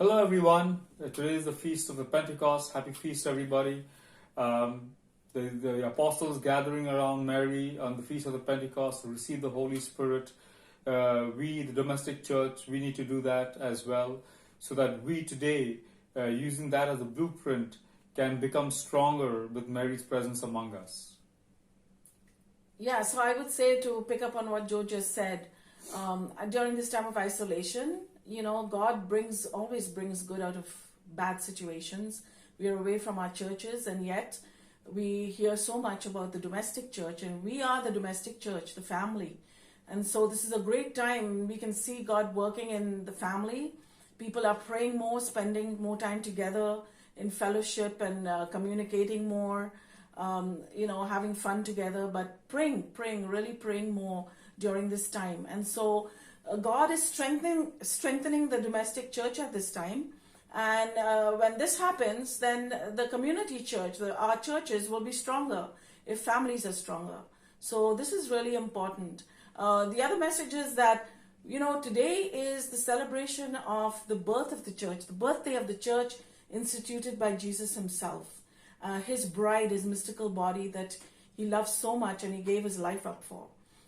Hello everyone. Today is the Feast of the Pentecost. Happy Feast everybody. The apostles gathering around Mary on the Feast of the Pentecost to receive the Holy Spirit. We, the domestic church, we need to do that as well so that we today, using that as a blueprint, can become stronger with Mary's presence among us. Yeah, so I would say, to pick up on what Joe just said, during this time of isolation, God always brings good out of bad situations. We are away from our churches, and yet we hear so much about the domestic church, and we are the domestic church, the family. And so this is a great time. We can see God working in the family. People are praying more, spending more time together in fellowship and communicating more, having fun together, but really praying more during this time. And so God is strengthening the domestic church at this time. And when this happens, then the community church, our churches will be stronger if families are stronger. So this is really important. The other message is that, today is the celebration of the birth of the church, the birthday of the church instituted by Jesus himself. His bride, his mystical body that he loves so much and he gave his life up for.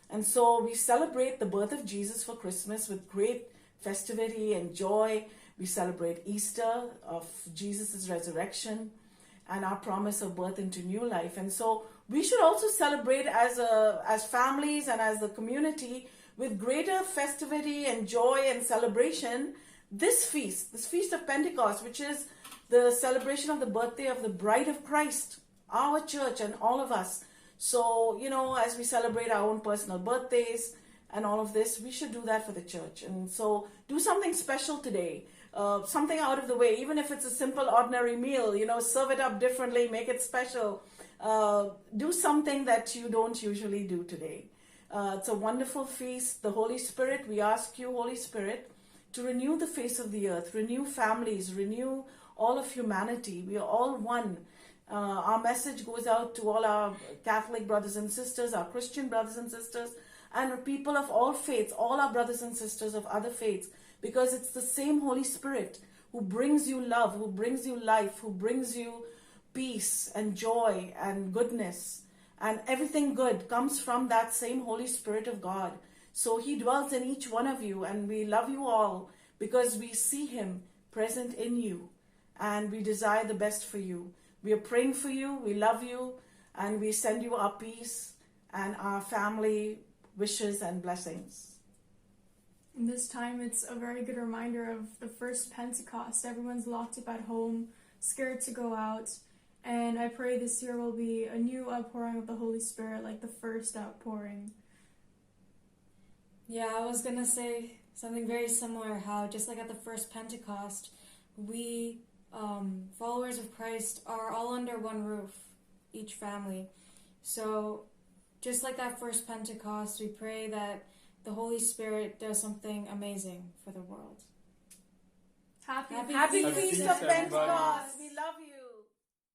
And so we celebrate the birth of Jesus for Christmas with great festivity and joy. We celebrate Easter, of Jesus' resurrection and our promise of birth into new life. And so we should also celebrate as families and as the community with greater festivity and joy and celebration this feast of Pentecost, which is the celebration of the birthday of the bride of Christ, our church and all of us. So, as we celebrate our own personal birthdays and all of this, we should do that for the church. And so do something special today, something out of the way, even if it's a simple, ordinary meal, serve it up differently, make it special. Do something that you don't usually do today. It's a wonderful feast. The Holy Spirit, we ask you, Holy Spirit, to renew the face of the earth, renew families, renew all of humanity. We are all one. Our message goes out to all our Catholic brothers and sisters, our Christian brothers and sisters, and people of all faiths, all our brothers and sisters of other faiths, because it's the same Holy Spirit who brings you love, who brings you life, who brings you peace and joy and goodness. And everything good comes from that same Holy Spirit of God. So he dwells in each one of you, and we love you all because we see him present in you, and we desire the best for you. We are praying for you, we love you, and we send you our peace and our family wishes and blessings. In this time, it's a very good reminder of the first Pentecost. Everyone's locked up at home, scared to go out, and I pray this year will be a new outpouring of the Holy Spirit, like the first outpouring. Yeah, I was going to say something very similar, how just like at the first Pentecost, we followers of Christ are all under one roof, each family. So just like that first Pentecost, we pray that the Holy Spirit does something amazing for the world. Happy Feast of Pentecost. We love you.